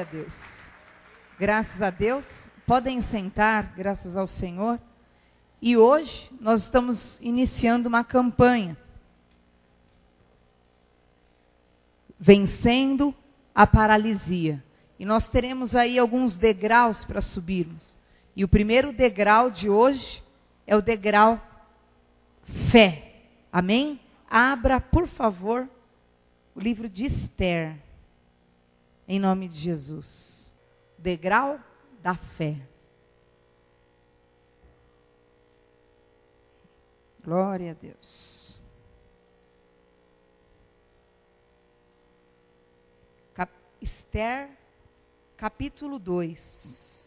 A Deus. Graças a Deus. Podem sentar, graças ao Senhor. E hoje nós estamos iniciando uma campanha. Vencendo a paralisia. E nós teremos aí alguns degraus para subirmos. E o primeiro degrau de hoje é o degrau fé. Amém? Abra, por favor, o livro de Esther. Em nome de Jesus. Degrau da fé. Glória a Deus. Esther, capítulo 2.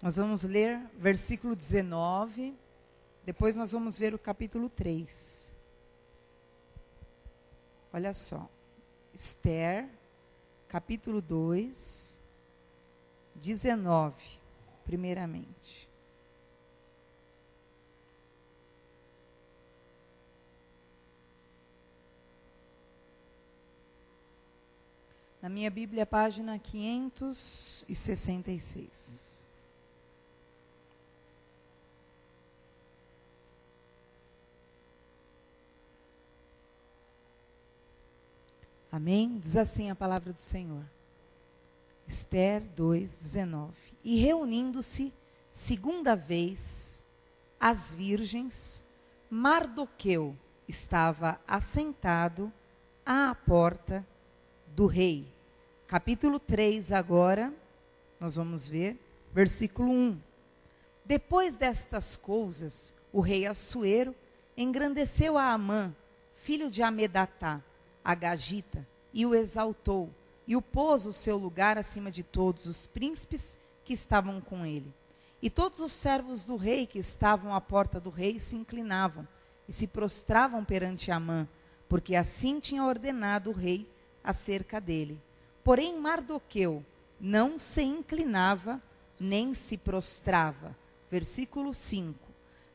Nós vamos ler versículo 19, depois nós vamos ver o capítulo 3. Olha só, Esther, capítulo 2, 19, primeiramente. Na minha Bíblia, página 566. Amém? Diz assim a palavra do Senhor. Esther 2:19. E reunindo-se segunda vez as virgens, Mardoqueu estava assentado à porta do rei. Capítulo 3 agora, nós vamos ver, versículo 1. Depois destas coisas, o rei Assuero engrandeceu a Amã, filho de Amedatá, a Gagita, e o exaltou, e o pôs o seu lugar acima de todos os príncipes que estavam com ele. E todos os servos do rei que estavam à porta do rei se inclinavam e se prostravam perante Amã, porque assim tinha ordenado o rei acerca dele. Porém Mardoqueu não se inclinava nem se prostrava. Versículo 5.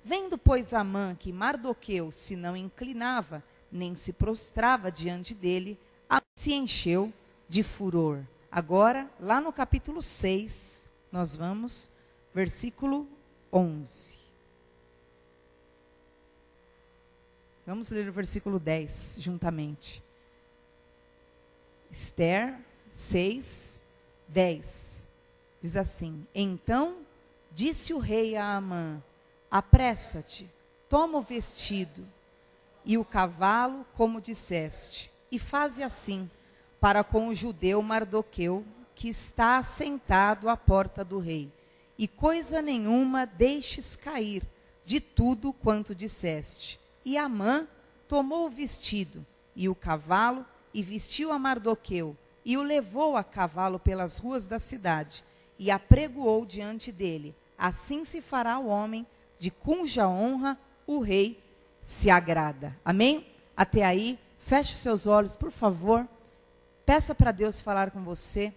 Vendo, pois, Amã que Mardoqueu se não inclinava nem se prostrava diante dele, se encheu de furor. Agora, lá no capítulo 6, nós vamos, versículo 11. Vamos ler o versículo 10 juntamente. Esther 6, 10. Diz assim: Então disse o rei a Amã: Apressa-te, toma o vestido e o cavalo, como disseste, e faze assim para com o judeu Mardoqueu, que está assentado à porta do rei, e coisa nenhuma deixes cair de tudo quanto disseste. E Amã tomou o vestido e o cavalo, e vestiu a Mardoqueu, e o levou a cavalo pelas ruas da cidade, e apregoou diante dele. Assim se fará o homem de cuja honra o rei se agrada. Amém? Até aí, feche os seus olhos, por favor. Peça para Deus falar com você.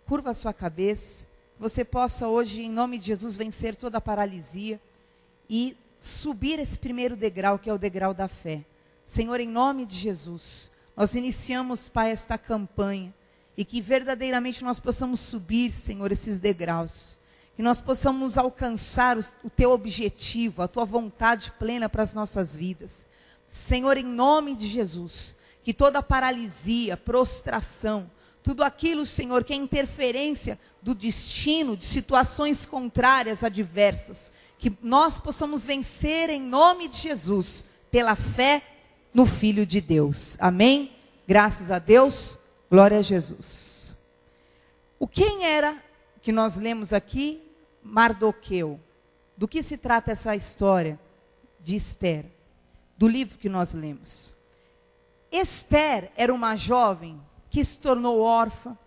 Curva a sua cabeça. Você possa hoje, em nome de Jesus, vencer toda a paralisia e subir esse primeiro degrau, que é o degrau da fé. Senhor, em nome de Jesus, nós iniciamos, Pai, esta campanha, e que verdadeiramente nós possamos subir, Senhor, esses degraus. Que nós possamos alcançar o teu objetivo, a tua vontade plena para as nossas vidas. Senhor, em nome de Jesus, que toda paralisia, prostração, tudo aquilo, Senhor, que é interferência do destino, de situações contrárias, adversas, que nós possamos vencer em nome de Jesus, pela fé no Filho de Deus. Amém? Graças a Deus, glória a Jesus. O quem era que nós lemos aqui? Mardoqueu. Do que se trata essa história de Esther? Do livro que nós lemos. Esther era uma jovem que se tornou órfã.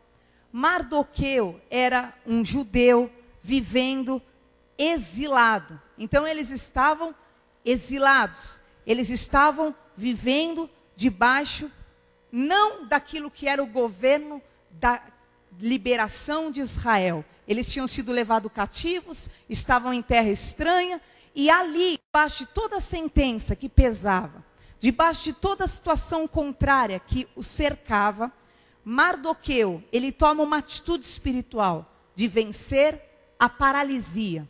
Mardoqueu era um judeu vivendo exilado. Então eles estavam exilados. Eles estavam vivendo debaixo, não daquilo que era o governo da liberação de Israel. Eles tinham sido levados cativos, estavam em terra estranha, e ali, debaixo de toda a sentença que pesava, debaixo de toda a situação contrária que o cercava, Mardoqueu, ele toma uma atitude espiritual de vencer a paralisia.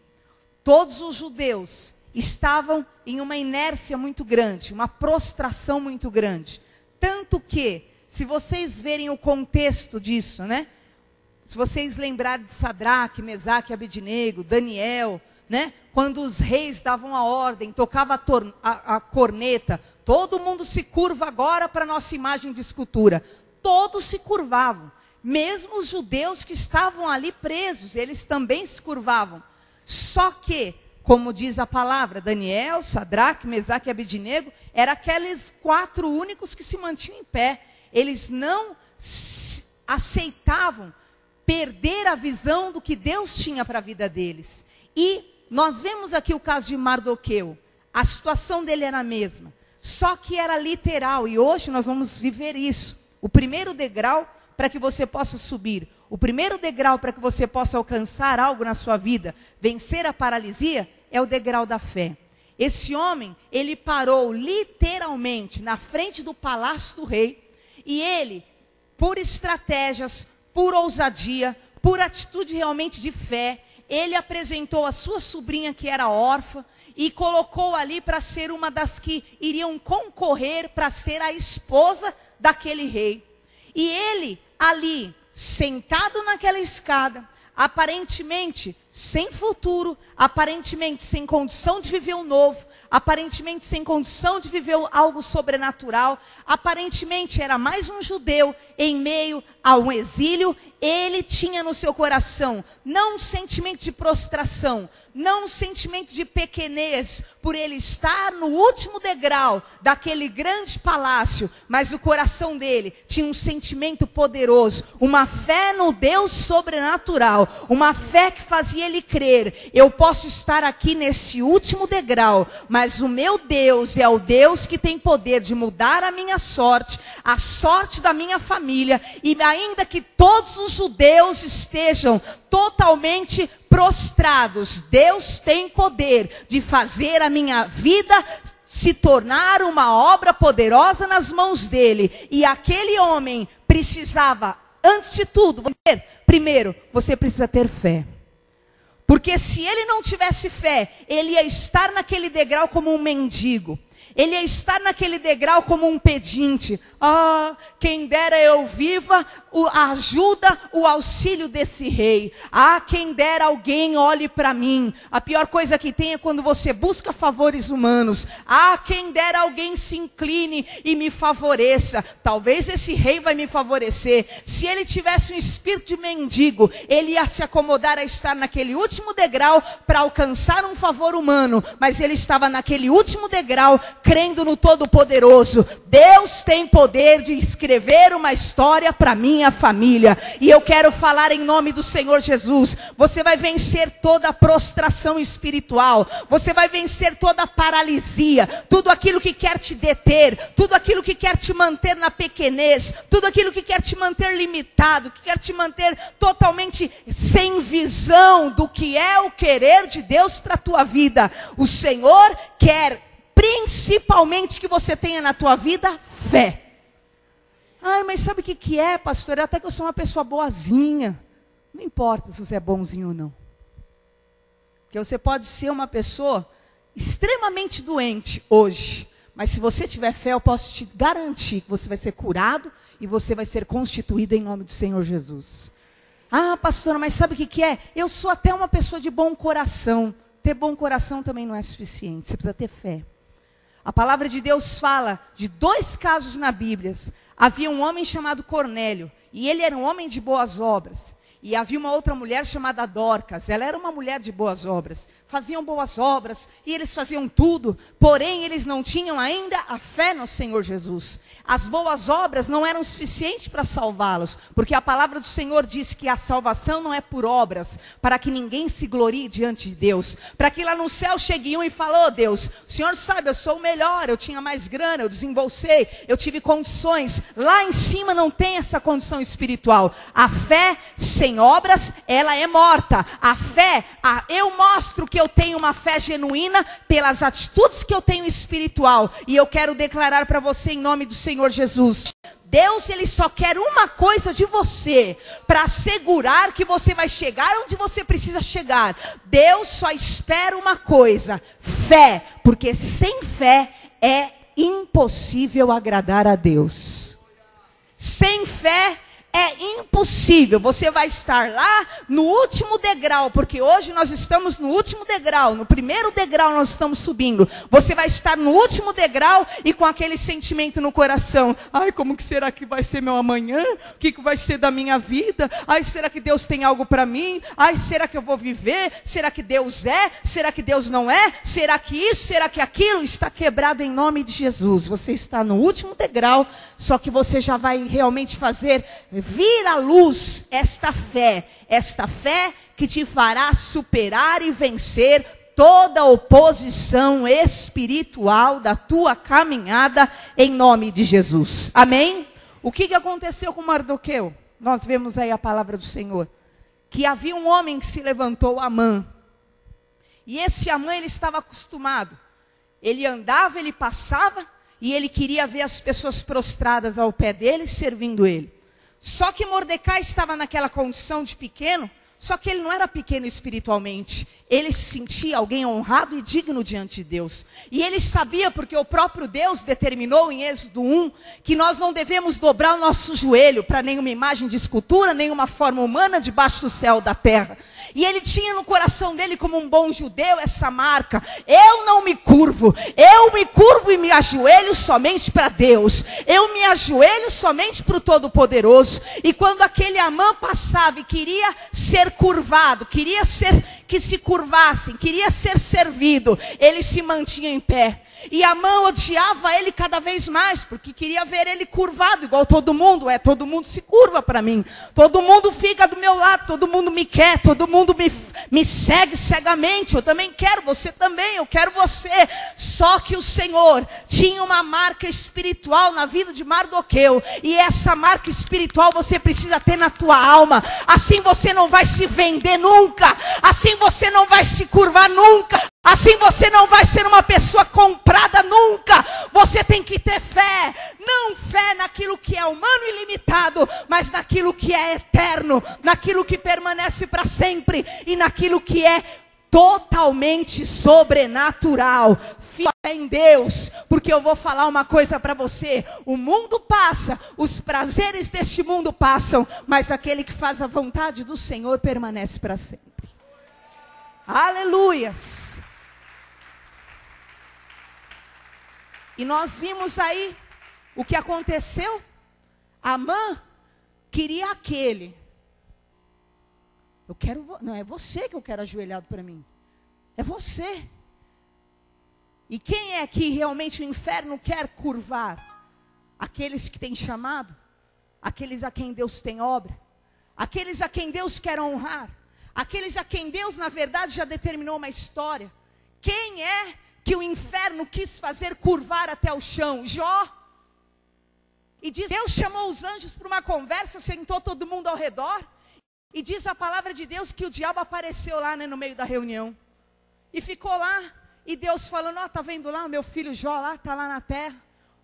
Todos os judeus estavam em uma inércia muito grande, uma prostração muito grande. Tanto que, se vocês verem o contexto disso, né? Se vocês lembrarem de Sadraque, Mesaque, Abednego, Daniel, né? Quando os reis davam a ordem, tocava a corneta, todo mundo se curva agora para a nossa imagem de escultura. Todos se curvavam. Mesmo os judeus que estavam ali presos, eles também se curvavam. Só que, como diz a palavra, Daniel, Sadraque, Mesaque e Abednego, eram aqueles 4 únicos que se mantinham em pé. Eles não aceitavam perder a visão do que Deus tinha para a vida deles. E nós vemos aqui o caso de Mardoqueu. A situação dele era a mesma, só que era literal, e hoje nós vamos viver isso. O primeiro degrau para que você possa subir, o primeiro degrau para que você possa alcançar algo na sua vida, vencer a paralisia, é o degrau da fé. Esse homem, ele parou literalmente na frente do palácio do rei, e ele, por estratégias, por ousadia, por atitude realmente de fé, ele apresentou a sua sobrinha que era órfã, e colocou ali para ser uma das que iriam concorrer para ser a esposa daquele rei. E ele ali, sentado naquela escada, aparentemente sem futuro, aparentemente sem condição de viver o novo, aparentemente sem condição de viver algo sobrenatural, aparentemente era mais um judeu em meio a um exílio. Ele tinha no seu coração não um sentimento de prostração, não um sentimento de pequenez, por ele estar no último degrau daquele grande palácio, mas o coração dele tinha um sentimento poderoso, uma fé no Deus sobrenatural, uma fé que fazia ele crer: eu posso estar aqui nesse último degrau, mas o meu Deus é o Deus que tem poder de mudar a minha sorte, a sorte da minha família, e ainda que todos os judeus estejam totalmente prostrados, Deus tem poder de fazer a minha vida se tornar uma obra poderosa nas mãos dele. E aquele homem precisava, antes de tudo, primeiro, você precisa ter fé. Porque se ele não tivesse fé, ele ia estar naquele degrau como um mendigo. Ele ia estar naquele degrau como um pedinte. Ah, quem dera eu viva a ajuda, o auxílio desse rei. Ah, quem dera alguém olhe para mim. A pior coisa que tem é quando você busca favores humanos. Ah, quem dera alguém se incline e me favoreça. Talvez esse rei vai me favorecer. Se ele tivesse um espírito de mendigo, ele ia se acomodar a estar naquele último degrau para alcançar um favor humano. Mas ele estava naquele último degrau, crendo no Todo-Poderoso. Deus tem poder de escrever uma história para minha família. E eu quero falar em nome do Senhor Jesus. Você vai vencer toda a prostração espiritual. Você vai vencer toda a paralisia. Tudo aquilo que quer te deter. Tudo aquilo que quer te manter na pequenez. Tudo aquilo que quer te manter limitado. Que quer te manter totalmente sem visão do que é o querer de Deus para a tua vida. O Senhor quer principalmente que você tenha na tua vida fé. Ai, mas sabe o que é, pastor? Até que eu sou uma pessoa boazinha. Não importa se você é bonzinho ou não. Porque você pode ser uma pessoa extremamente doente hoje. Mas se você tiver fé, eu posso te garantir que você vai ser curado e você vai ser constituído em nome do Senhor Jesus. Ah, pastora, mas sabe o que é? Eu sou até uma pessoa de bom coração. Ter bom coração também não é suficiente. Você precisa ter fé. A palavra de Deus fala de 2 casos na Bíblia. Havia um homem chamado Cornélio, e ele era um homem de boas obras. E havia uma outra mulher chamada Dorcas, ela era uma mulher de boas obras. Faziam boas obras, e eles faziam tudo, porém eles não tinham ainda a fé no Senhor Jesus. As boas obras não eram suficientes para salvá-los, porque a palavra do Senhor diz que a salvação não é por obras, para que ninguém se glorie diante de Deus. Para que lá no céu chegue um e fale: oh Deus, o Senhor sabe, eu sou o melhor, eu tinha mais grana, eu desembolsei, eu tive condições. Lá em cima não tem essa condição espiritual. A fé sem sem obras, ela é morta. A fé, eu mostro que eu tenho uma fé genuína pelas atitudes que eu tenho espiritual. E eu quero declarar para você em nome do Senhor Jesus. Deus, Ele só quer uma coisa de você, para assegurar que você vai chegar onde você precisa chegar. Deus só espera uma coisa, fé, porque sem fé é impossível agradar a Deus. Sem fé é impossível. Você vai estar lá no último degrau, porque hoje nós estamos no último degrau, no primeiro degrau nós estamos subindo. Você vai estar no último degrau e com aquele sentimento no coração: ai, como que será que vai ser meu amanhã? O que vai ser da minha vida? Ai, será que Deus tem algo para mim? Ai, será que eu vou viver? Será que Deus é? Será que Deus não é? Será que isso? Será que aquilo? Está quebrado em nome de Jesus. Você está no último degrau, só que você já vai realmente fazer vir à luz esta fé que te fará superar e vencer toda oposição espiritual da tua caminhada em nome de Jesus. Amém? O que aconteceu com Mardoqueu? Nós vemos aí a palavra do Senhor, que havia um homem que se levantou, Amã, e esse Amã, ele estava acostumado, ele andava, ele passava, e ele queria ver as pessoas prostradas ao pé dele, servindo ele. Só que Mordecai estava naquela condição de pequeno, só que ele não era pequeno espiritualmente. Ele se sentia alguém honrado e digno diante de Deus. E ele sabia, porque o próprio Deus determinou em Êxodo 1, que nós não devemos dobrar o nosso joelho para nenhuma imagem de escultura, nenhuma forma humana debaixo do céu ou da terra. E ele tinha no coração dele, como um bom judeu, essa marca: eu não me curvo, eu me curvo e me ajoelho somente para Deus. Eu me ajoelho somente para o Todo-Poderoso. E quando aquele Amã passava e queria ser curvado, queria ser que se curvassem, queria ser servido, ele se mantinha em pé. E Amã odiava ele cada vez mais, porque queria ver ele curvado, igual todo mundo. Todo mundo se curva para mim, todo mundo fica do meu lado, todo mundo me quer, todo mundo me segue cegamente. Eu também quero, você também, eu quero você. Só que o Senhor tinha uma marca espiritual na vida de Mardoqueu, e essa marca espiritual você precisa ter na tua alma. Assim você não vai se vender nunca, assim você não vai se curvar nunca, assim você não vai ser uma pessoa comprada nunca. Você tem que ter fé, não fé naquilo que é humano e limitado, mas naquilo que é eterno, naquilo que permanece para sempre e naquilo que é totalmente sobrenatural. Fé em Deus, porque eu vou falar uma coisa para você: o mundo passa, os prazeres deste mundo passam, mas aquele que faz a vontade do Senhor permanece para sempre. Aleluias! E nós vimos aí o que aconteceu. Amã queria aquele. Não é você que eu quero ajoelhado para mim. É você. E quem é que realmente o inferno quer curvar? Aqueles que têm chamado, aqueles a quem Deus tem obra, aqueles a quem Deus quer honrar, aqueles a quem Deus, na verdade, já determinou uma história. Quem é que o inferno quis fazer curvar até o chão? Jó. E diz, Deus chamou os anjos para uma conversa, sentou todo mundo ao redor, e diz a palavra de Deus que o diabo apareceu lá, no meio da reunião, e ficou lá, e Deus falando: ó, tá vendo lá o meu filho Jó lá, tá lá na terra,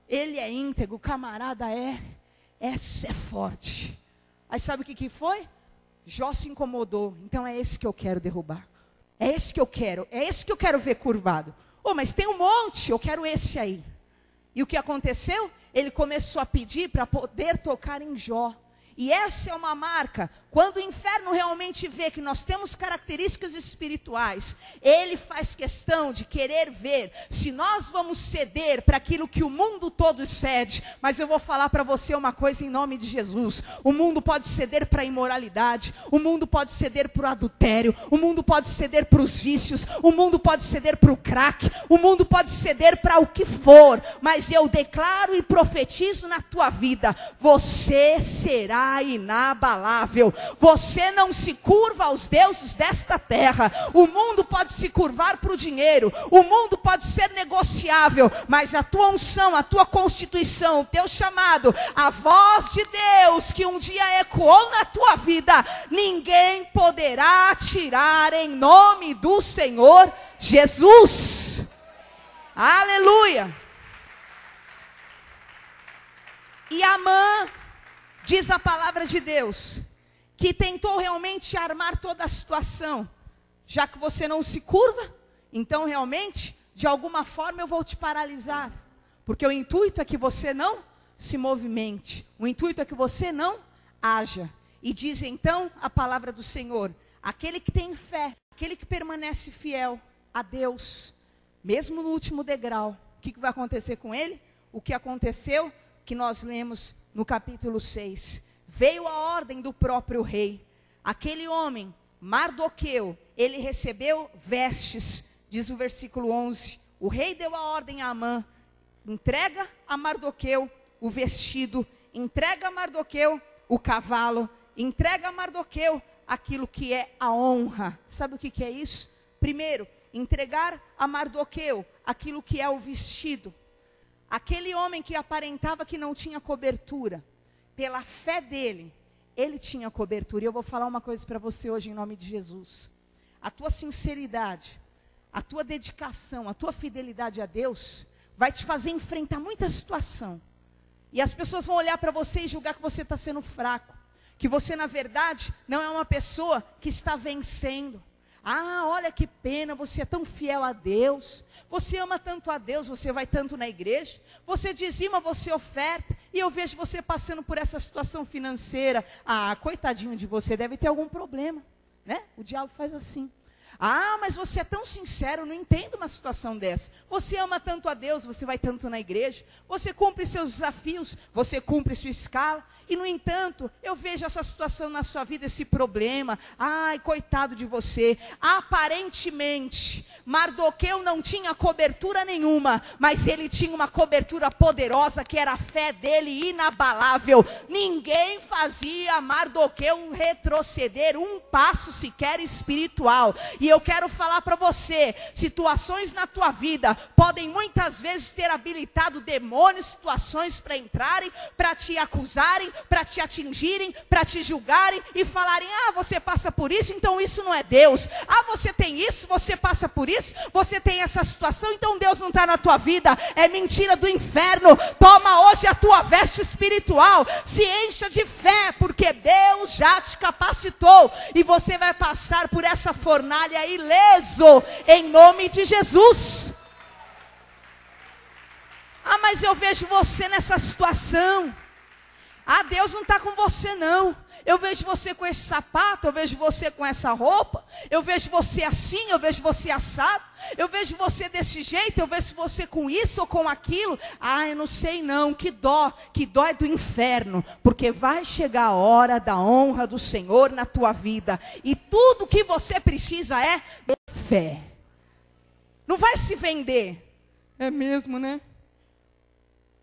ele é íntegro, o camarada esse é forte. Aí sabe o que foi? Jó se incomodou. Então é esse que eu quero derrubar, é esse que eu quero ver curvado. Oh, mas tem um monte, eu quero esse aí. E o que aconteceu? Ele começou a pedir para poder tocar em Jó. E essa é uma marca. Quando o inferno realmente vê que nós temos características espirituais, ele faz questão de querer ver se nós vamos ceder para aquilo que o mundo todo cede. Mas eu vou falar para você uma coisa em nome de Jesus: o mundo pode ceder para a imoralidade, o mundo pode ceder para o adultério, o mundo pode ceder para os vícios, o mundo pode ceder para o crack, o mundo pode ceder para o que for. Mas eu declaro e profetizo na tua vida: você será será inabalável. Você não se curva aos deuses desta terra. O mundo pode se curvar para o dinheiro, o mundo pode ser negociável, mas a tua unção, a tua constituição, o teu chamado, a voz de Deus que um dia ecoou na tua vida, ninguém poderá tirar em nome do Senhor Jesus. Aleluia. E Amã, diz a palavra de Deus, que tentou realmente armar toda a situação. Já que você não se curva, então realmente, de alguma forma eu vou te paralisar. Porque o intuito é que você não se movimente. O intuito é que você não haja. E diz então a palavra do Senhor, aquele que tem fé, aquele que permanece fiel a Deus, mesmo no último degrau, o que vai acontecer com ele? O que aconteceu, que nós lemos no capítulo 6. Veio a ordem do próprio rei. Aquele homem, Mardoqueu, ele recebeu vestes, diz o versículo 11. O rei deu a ordem a Amã, entrega a Mardoqueu o vestido, entrega a Mardoqueu o cavalo, entrega a Mardoqueu aquilo que é a honra. Sabe o que é isso? Primeiro, entregar a Mardoqueu aquilo que é o vestido. Aquele homem que aparentava que não tinha cobertura, pela fé dele, ele tinha cobertura. E eu vou falar uma coisa para você hoje em nome de Jesus. A tua sinceridade, a tua dedicação, a tua fidelidade a Deus, vai te fazer enfrentar muita situação. E as pessoas vão olhar para você e julgar que você está sendo fraco. Que você, na verdade, não é uma pessoa que está vencendo. Ah, olha que pena, você é tão fiel a Deus, você ama tanto a Deus, você vai tanto na igreja, você dizima, você oferta, e eu vejo você passando por essa situação financeira. Ah, coitadinho de você, deve ter algum problema, né? O diabo faz assim. Ah, mas você é tão sincero, não entendo uma situação dessa. Você ama tanto a Deus, você vai tanto na igreja, você cumpre seus desafios, você cumpre sua escala, e no entanto, eu vejo essa situação na sua vida, esse problema. Ai, coitado de você. Aparentemente, Mardoqueu não tinha cobertura nenhuma, mas ele tinha uma cobertura poderosa, que era a fé dele inabalável. Ninguém fazia Mardoqueu retroceder um passo sequer espiritual. E eu quero falar para você, situações na tua vida podem muitas vezes ter habilitado demônios, situações para entrarem, para te acusarem, para te atingirem, para te julgarem e falarem: ah, você passa por isso, então isso não é Deus. Ah, você tem isso, você passa por isso, você tem essa situação, então Deus não está na tua vida. É mentira do inferno. Toma hoje a tua veste espiritual, se encha de fé, porque Deus já te capacitou, e você vai passar por essa fornalha ileso, em nome de Jesus. Ah, mas eu vejo você nessa situação. Ah, Deus não está com você não. Eu vejo você com esse sapato, eu vejo você com essa roupa, eu vejo você assim, eu vejo você assado, eu vejo você desse jeito, eu vejo você com isso ou com aquilo. Ah, eu não sei não, que dó é do inferno, porque vai chegar a hora da honra do Senhor na tua vida, e tudo que você precisa é fé. Não vai se vender. É mesmo, né?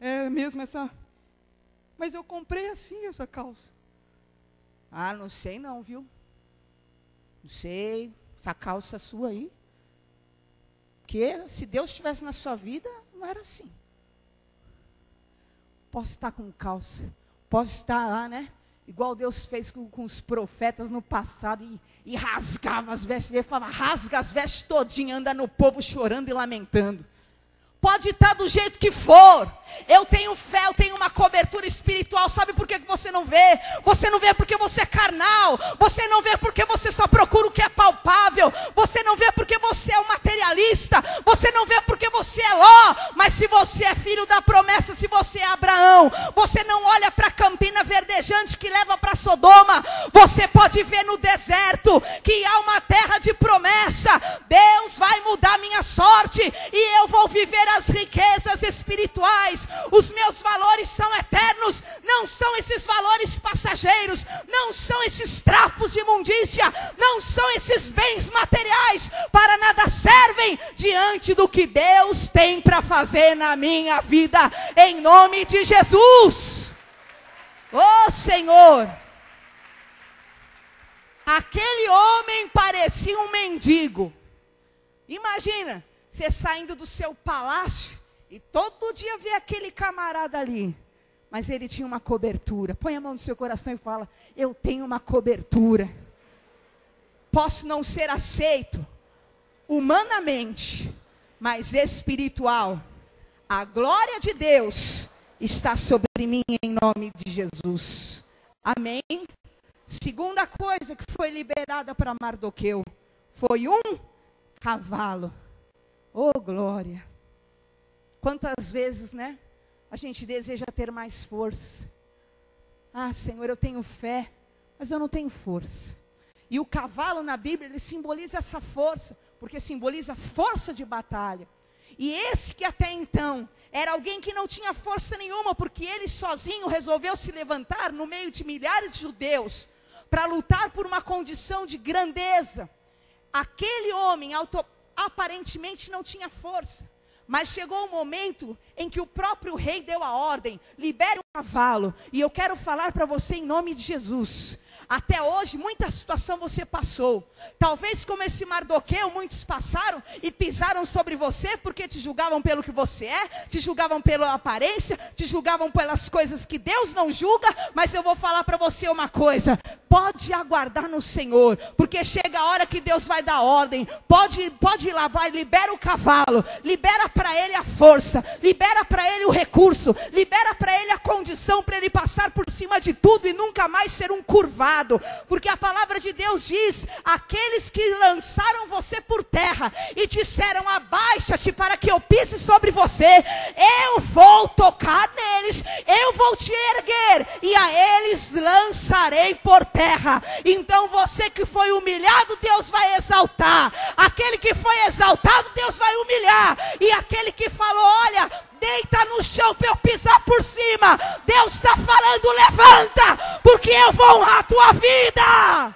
É mesmo essa... Mas eu comprei assim essa calça. Ah, não sei não, viu? Não sei, essa calça sua aí. Porque se Deus estivesse na sua vida, não era assim. Posso estar com calça, posso estar lá, né? Igual Deus fez com os profetas no passado, e rasgava as vestes dele, falava: rasga as vestes todinha, anda no povo chorando e lamentando. Pode estar do jeito que for. Eu tenho fé, eu tenho uma cobertura espiritual. Sabe por que você não vê? Você não vê porque você é carnal. Você não vê porque você só procura o que é palpável. Você não vê porque você é um materialista. Você não vê porque você é Ló. Mas se você é filho da promessa, se você é Abraão, você não olha para a campina verdejante que leva para Sodoma. Você pode ver no deserto que há uma terra de promessa. Deus vai mudar minha sorte e eu vou viver as riquezas espirituais. Os meus valores são eternos, não são esses valores passageiros, não são esses trapos de imundícia, não são esses bens materiais, para nada servem diante do que Deus tem para fazer na minha vida, em nome de Jesus. Ô Senhor, aquele homem parecia um mendigo. Imagina, você saindo do seu palácio e todo dia vê aquele camarada ali. Mas ele tinha uma cobertura. Põe a mão no seu coração e fala: eu tenho uma cobertura. Posso não ser aceito humanamente, mas espiritual. A glória de Deus está sobre mim em nome de Jesus. Amém? Segunda coisa que foi liberada para Mardoqueu foi um cavalo. Oh, glória! Quantas vezes, né? A gente deseja ter mais força. Ah, Senhor, eu tenho fé, mas eu não tenho força. E o cavalo na Bíblia, ele simboliza essa força, porque simboliza força de batalha. E esse que até então era alguém que não tinha força nenhuma, porque ele sozinho resolveu se levantar no meio de milhares de judeus, para lutar por uma condição de grandeza. Aquele homem aparentemente não tinha força. Mas chegou um momento em que o próprio rei deu a ordem: libere um cavalo. E eu quero falar para você em nome de Jesus. Até hoje, muita situação você passou. Talvez como esse Mardoqueu, muitos passaram e pisaram sobre você, porque te julgavam pelo que você é, te julgavam pela aparência, te julgavam pelas coisas que Deus não julga. Mas eu vou falar para você uma coisa: pode aguardar no Senhor, porque chega a hora que Deus vai dar ordem. Pode ir lá, vai, libera o cavalo, libera para ele a força, libera para ele o recurso, libera para ele a condição, para ele passar por cima de tudo e nunca mais ser um curvado. Porque a palavra de Deus diz: aqueles que lançaram você por terra e disseram: abaixa-te para que eu pise sobre você, eu vou tocar neles, eu vou te erguer e a eles lançarei por terra. Então você que foi humilhado, Deus vai exaltar. Aquele que foi exaltado, Deus vai humilhar. E aquele que falou: olha, deita no chão para eu pisar por cima, Deus está falando: levanta, porque eu vou honrar a tua vida.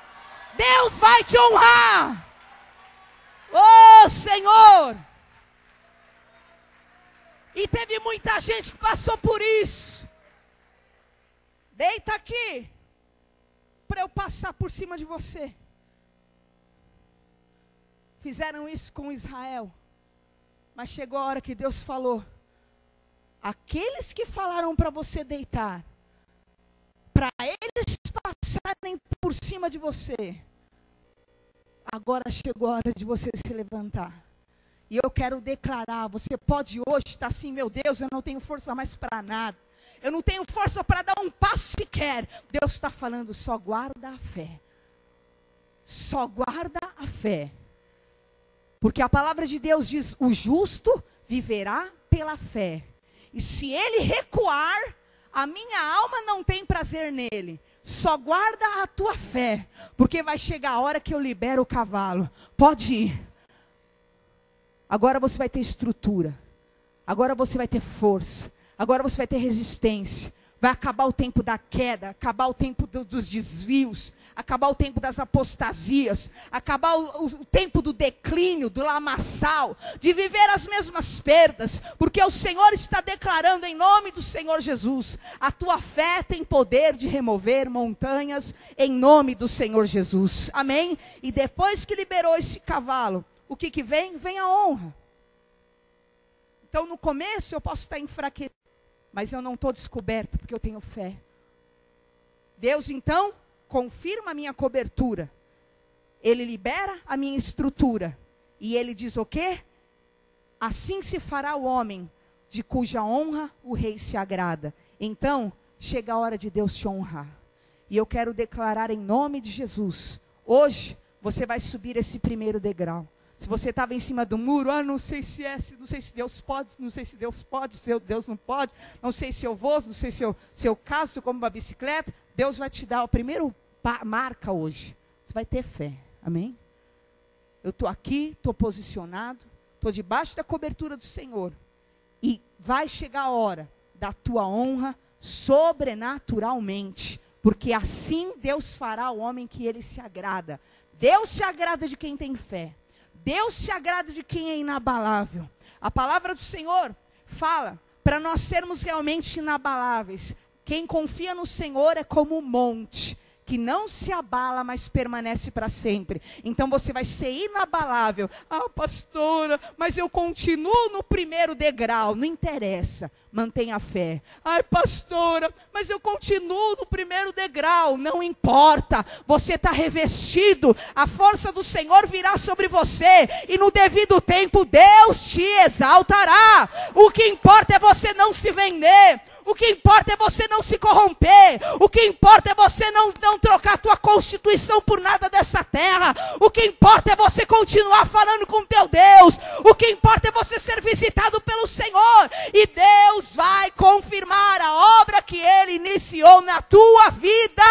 Deus vai te honrar. Oh Senhor. E teve muita gente que passou por isso. Deita aqui para eu passar por cima de você. Fizeram isso com Israel. Mas chegou a hora que Deus falou: aqueles que falaram para você deitar, para eles passarem por cima de você, agora chegou a hora de você se levantar. E eu quero declarar: você pode hoje estar assim: meu Deus, eu não tenho força mais para nada, eu não tenho força para dar um passo sequer. Deus está falando: só guarda a fé. Só guarda a fé. Porque a palavra de Deus diz: o justo viverá pela fé. E se ele recuar, a minha alma não tem prazer nele. Só guarda a tua fé, porque vai chegar a hora que eu libero o cavalo. Pode ir. Agora você vai ter estrutura. Agora você vai ter força. Agora você vai ter resistência. Vai acabar o tempo da queda, acabar o tempo dos desvios, acabar o tempo das apostasias, acabar o tempo do declínio, do lamaçal, de viver as mesmas perdas, porque o Senhor está declarando em nome do Senhor Jesus: a tua fé tem poder de remover montanhas em nome do Senhor Jesus. Amém? E depois que liberou esse cavalo, o que vem? Vem a honra. Então no começo eu posso estar enfraquecido, mas eu não estou descoberto, porque eu tenho fé. Deus então confirma a minha cobertura. Ele libera a minha estrutura. E ele diz o quê? Assim se fará o homem, de cuja honra o rei se agrada. Então, chega a hora de Deus te honrar. E eu quero declarar em nome de Jesus: hoje você vai subir esse primeiro degrau. Se você estava em cima do muro: não sei se Deus pode, não sei se Deus pode, se Deus não pode, não sei se eu vou, não sei se eu caso, se eu como uma bicicleta. Deus vai te dar o primeiro marca hoje. Você vai ter fé, amém? Eu estou aqui, estou posicionado, estou debaixo da cobertura do Senhor. E vai chegar a hora da tua honra sobrenaturalmente, porque assim Deus fará o homem que ele se agrada. Deus se agrada de quem tem fé. Deus se agrada de quem é inabalável. A palavra do Senhor fala para nós sermos realmente inabaláveis. Quem confia no Senhor é como um monte, que não se abala, mas permanece para sempre. Então você vai ser inabalável. Ah, pastora, mas eu continuo no primeiro degrau. Não interessa, mantenha a fé. Ai, pastora, mas eu continuo no primeiro degrau. Não importa, você está revestido. A força do Senhor virá sobre você. E no devido tempo, Deus te exaltará. O que importa é você não se vender. O que importa é você não se corromper. O que importa é você não trocar a tua constituição por nada dessa terra. O que importa é você continuar falando com teu Deus. O que importa é você ser visitado pelo Senhor. E Deus vai confirmar a obra que Ele iniciou na tua vida.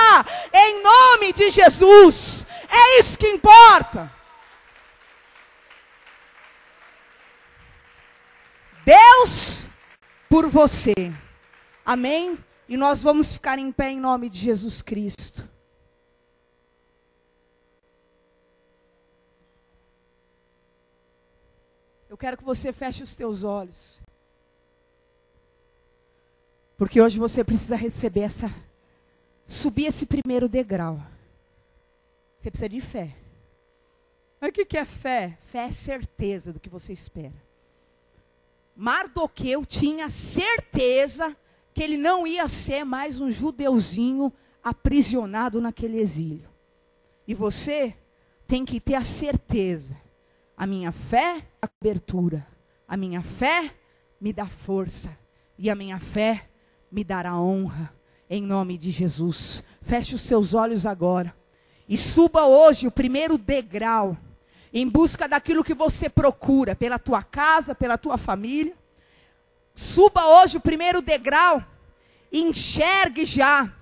Em nome de Jesus. É isso que importa. Deus por você. Amém? E nós vamos ficar em pé em nome de Jesus Cristo. Eu quero que você feche os teus olhos. Porque hoje você precisa receber subir esse primeiro degrau. Você precisa de fé. Mas o que é fé? Fé é certeza do que você espera. Mardoqueu tinha certeza que ele não ia ser mais um judeuzinho aprisionado naquele exílio. E você tem que ter a certeza. A minha fé é a cobertura. A minha fé me dá força. E a minha fé me dará honra. Em nome de Jesus. Feche os seus olhos agora. E suba hoje o primeiro degrau. Em busca daquilo que você procura. Pela tua casa, pela tua família. Suba hoje o primeiro degrau. Enxergue já.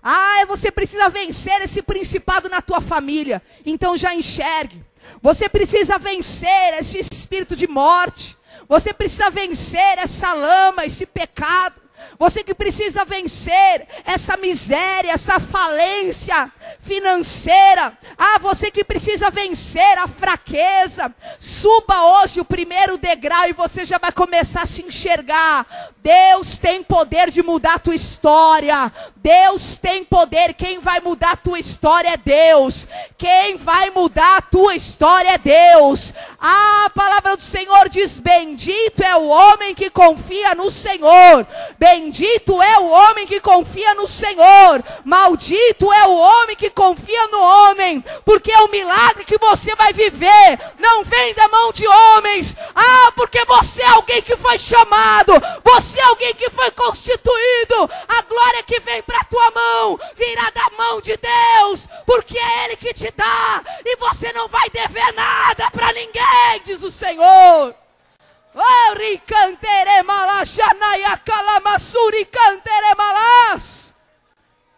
Ah, você precisa vencer esse principado na tua família. Então já enxergue. Você precisa vencer esse espírito de morte. Você precisa vencer essa lama, esse pecado. Você que precisa vencer essa miséria, essa falência financeira. Ah, você que precisa vencer a fraqueza. Suba hoje o primeiro degrau e você já vai começar a se enxergar. Deus tem poder de mudar a tua história. Deus tem poder. Quem vai mudar a tua história é Deus. Quem vai mudar a tua história é Deus. A palavra do Senhor diz: bendito é o homem que confia no Senhor. Bendito é o homem que confia no Senhor. Maldito é o homem que confia no homem. Porque o milagre que você vai viver não vem da mão de homens. Ah, porque você é alguém que foi chamado. Você é alguém que foi constituído. A glória que vem para a tua mão virá da mão de Deus. Porque é Ele que te dá. E você não vai dever nada para ninguém, diz o Senhor.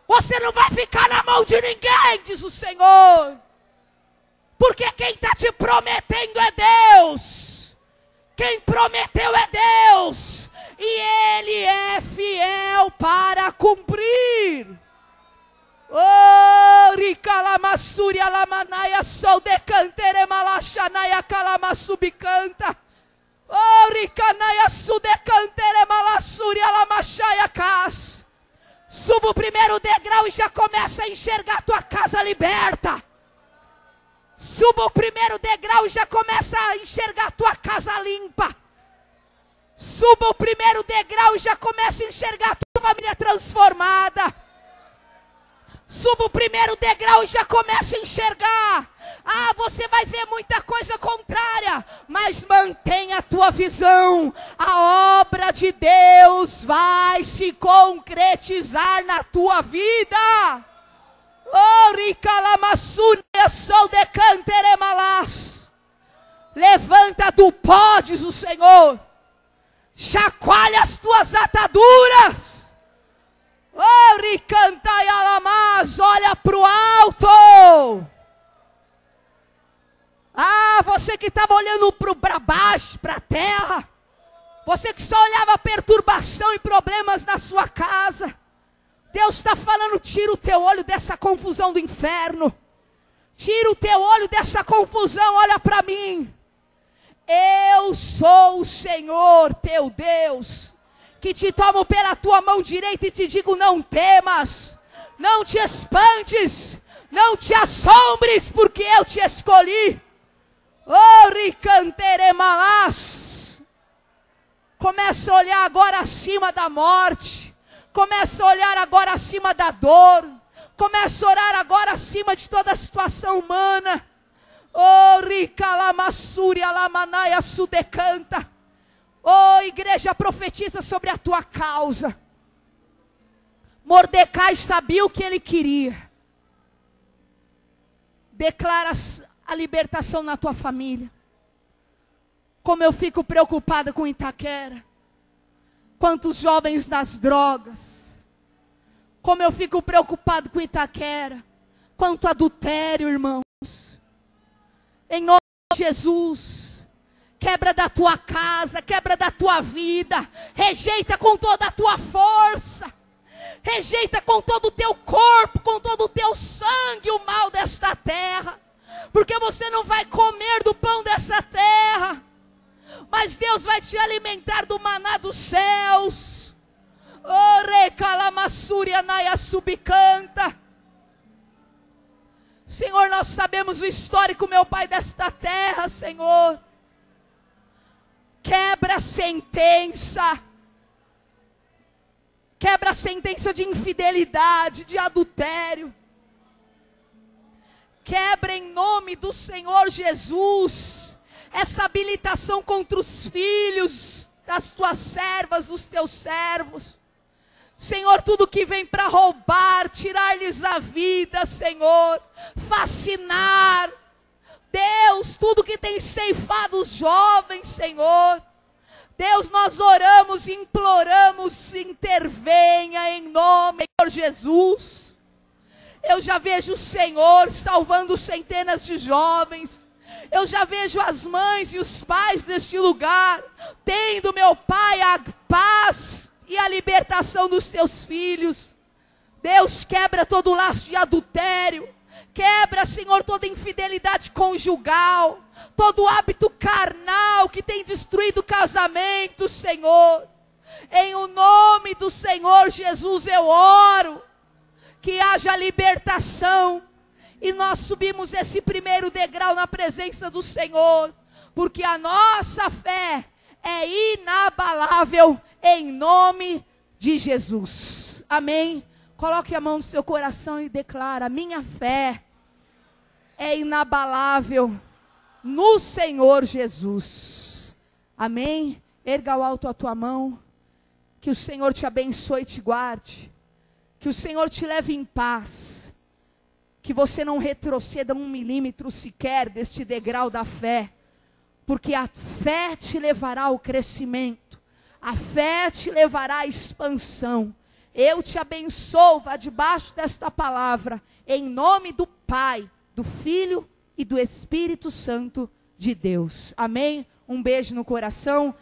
Você não vai ficar na mão de ninguém, diz o Senhor. Porque quem está te prometendo é Deus. Quem prometeu é Deus. E Ele é fiel para cumprir. Oh, ricalamassuri alamanaia sol de cantere malachanaya calamassubicanta. Oh, ricanaia sude cantere malassuri alamachaya cas. Suba o primeiro degrau e já começa a enxergar a tua casa liberta. Suba o primeiro degrau e já começa a enxergar a tua casa limpa. Suba o primeiro degrau e já começa a enxergar a tua família transformada. Suba o primeiro degrau e já começa a enxergar. Ah, você vai ver muita coisa contrária, mas mantenha a tua visão. A obra de Deus vai se concretizar na tua vida. Oh, ricalamassúria sol de canteremalas. Levanta do pó, diz o Senhor. Chacoalha as tuas ataduras. Oh, ricantai alamás, olha para o alto. Ah, você que estava olhando para baixo, para a terra. Você que só olhava a perturbação e problemas na sua casa. Deus está falando: tira o teu olho dessa confusão do inferno. Tira o teu olho dessa confusão, olha para mim. Eu sou o Senhor teu Deus, que te tomo pela tua mão direita e te digo: não temas, não te espantes, não te assombres, porque eu te escolhi. Oh, ricanteremalás. Começa a olhar agora acima da morte. Começa a olhar agora acima da dor. Começa a orar agora acima de toda a situação humana. Oh, ricalamassúria lamanaia sudecanta. Oh, igreja, profetiza sobre a tua causa. Mordecai sabia o que ele queria. Declara a libertação na tua família. Como eu fico preocupada com Itaquera. Quantos jovens nas drogas. Como eu fico preocupado com Itaquera. Quanto adultério, irmãos. Em nome de Jesus. Quebra da tua casa, quebra da tua vida. Rejeita com toda a tua força. Rejeita com todo o teu corpo, com todo o teu sangue o mal desta terra. Porque você não vai comer do pão dessa terra. Mas Deus vai te alimentar do maná dos céus. Oh, recalamassúria naia subicanta. Senhor, nós sabemos o histórico, meu Pai, desta terra, Senhor. Quebra a sentença. Quebra a sentença de infidelidade, de adultério. Quebra em nome do Senhor Jesus essa habilitação contra os filhos das tuas servas, dos teus servos. Senhor, tudo que vem para roubar, tirar-lhes a vida, Senhor, fascinar. Deus, tudo que tem ceifado os jovens, Senhor. Deus, nós oramos e imploramos, intervenha em nome do Senhor Jesus. Eu já vejo o Senhor salvando centenas de jovens. Eu já vejo as mães e os pais deste lugar tendo, meu Pai, a paz e a libertação dos seus filhos. Deus, quebra todo laço de adultério. Quebra, Senhor, toda infidelidade conjugal. Todo hábito carnal que tem destruído o casamento, Senhor. Em o nome do Senhor Jesus eu oro. Que haja libertação. E nós subimos esse primeiro degrau na presença do Senhor. Porque a nossa fé é inabalável em nome de Jesus. Amém? Coloque a mão no seu coração e declara: minha fé é inabalável no Senhor Jesus. Amém? Erga ao alto a tua mão. Que o Senhor te abençoe e te guarde. Que o Senhor te leve em paz. Que você não retroceda 1 milímetro sequer deste degrau da fé. Porque a fé te levará ao crescimento. A fé te levará à expansão. Eu te abençoo, vá debaixo desta palavra. Em nome do Pai, do Filho e do Espírito Santo de Deus. Amém? Um beijo no coração.